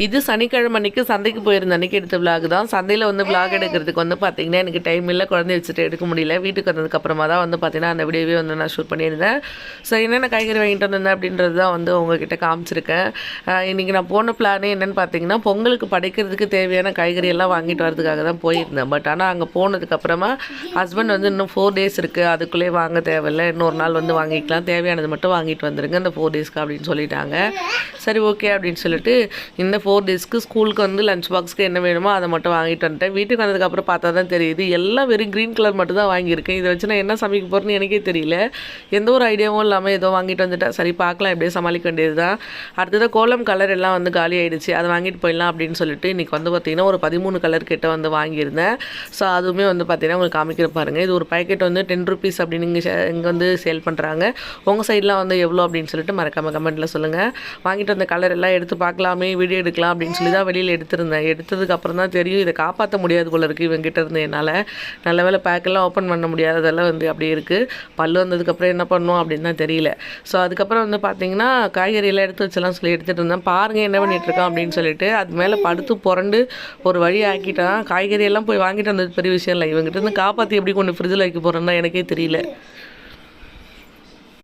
இது சனிக்கிழமை அன்றைக்கி சந்தைக்கு போயிருந்த அன்றைக்கி எடுத்த விலாக் தான். சந்தையில் வந்து விலாக் எடுக்கிறதுக்கு வந்து பார்த்திங்கன்னா எனக்கு டைம் இல்லை, குழந்தைய வச்சுட்டு எடுக்க முடியல. வீட்டுக்கு வந்ததுக்கப்புறமா தான் வந்து பார்த்திங்கன்னா அந்த வீடியோவே வந்து நான் ஷூட் பண்ணியிருந்தேன். ஸோ என்னென்ன காய்கறி வாங்கிட்டு வந்திருந்தேன் அப்படின்றது தான் வந்து உங்ககிட்ட காமிச்சிருக்கேன். இன்றைக்கி நான் போன பிளானே என்னென்னு பார்த்தீங்கன்னா பொங்கலுக்கு படைக்கிறதுக்கு தேவையான காய்கறி எல்லாம் வாங்கிட்டு வரதுக்காக தான் போயிருந்தேன். பட் ஆனால் அங்கே போனதுக்கப்புறமா ஹஸ்பண்ட் வந்து இன்னும் 4 days இருக்குது, அதுக்குள்ளேயே வாங்க தேவையில்லை, இன்னொரு நாள் வந்து வாங்கிக்கலாம், தேவையானது மட்டும் வாங்கிட்டு வந்துருங்க இந்த 4 daysக்கு அப்படின்னு சொல்லிட்டாங்க. சரி ஓகே அப்படின்னு சொல்லிட்டு இந்த 4 daysக்கு ஸ்கூலுக்கு வந்து லஞ்ச் பாக்ஸ்க்கு என்ன வேணுமோ அதை மட்டும் வாங்கிட்டு வந்துட்டேன். வீட்டுக்கு வந்ததுக்கப்புறம் பார்த்தா தான் தெரியுது எல்லாம் வெறும் க்ரீன் கலர் மட்டும் தான் வாங்கியிருக்கேன். இதை வச்சு நான் என்ன சமைக்க போகிறேன்னு எனக்கே தெரியல. எந்த ஒரு ஐடியாவும் இல்லாமல் ஏதோ வாங்கிட்டு வந்துட்டேன். சரி பார்க்கலாம், எப்படியே சமாளிக்க வேண்டியது தான். அடுத்ததாக கோலம் கலர் எல்லாம் வந்து காலி ஆகிடுச்சு, அதை வாங்கிட்டு போயிடலாம் அப்படின்னு சொல்லிட்டு இன்றைக்கி வந்து பார்த்திங்கன்னா ஒரு 13 கலர் கிட்ட வந்து வாங்கியிருந்தேன். ஸோ அதுவுமே வந்து பார்த்திங்கன்னா உங்களுக்கு காமிக்கிற பாருங்கள். இது ஒரு பேக்கெட் வந்து 10 rupees அப்படின்னு இங்கே வந்து சேல் பண்ணுறாங்க. உங்கள் சைட்லாம் வந்து எவ்வளோ அப்படின்னு சொல்லிட்டு மறக்காமல் கமெண்ட்டில் சொல்லுங்கள். வாங்கிட்டு வந்த கலர் எல்லாம் எடுத்து பார்க்கலாமே, வீடியோ எடுக்கலாம் அப்படின்னு சொல்லி தான் வெளியில் எடுத்திருந்தேன். எடுத்ததுக்கப்புறம் தான் தெரியும் இதை காப்பாற்ற முடியாது போல இருக்குது இவங்ககிட்ட இருந்து என்னால். நல்ல வேலை பேக்கெல்லாம் ஓப்பன் பண்ண முடியாததெல்லாம் வந்து அப்படியே இருக்குது. பல்லு வந்ததுக்கப்புறம் என்ன பண்ணணும் அப்படின்னு தான் தெரியல. ஸோ அதுக்கப்புறம் வந்து பார்த்திங்கன்னா காய்கறியெல்லாம் எடுத்து வச்சலாம் சொல்லி எடுத்துகிட்டு இருந்தேன். பாருங்கள் என்ன பண்ணிகிட்ருக்கான் அப்படின்னு சொல்லிட்டு அது மேலே படுத்து புரண்டு ஒரு வழி ஆக்கிட்டான். காய்கறியெல்லாம் போய் வாங்கிட்டு வந்தது பெரிய விஷயம் இல்லை, இவங்ககிட்ட இருந்து காப்பாற்றி எப்படி கொண்டு ஃப்ரிட்ஜில் வைக்க போகிறேன்னா எனக்கே தெரியல.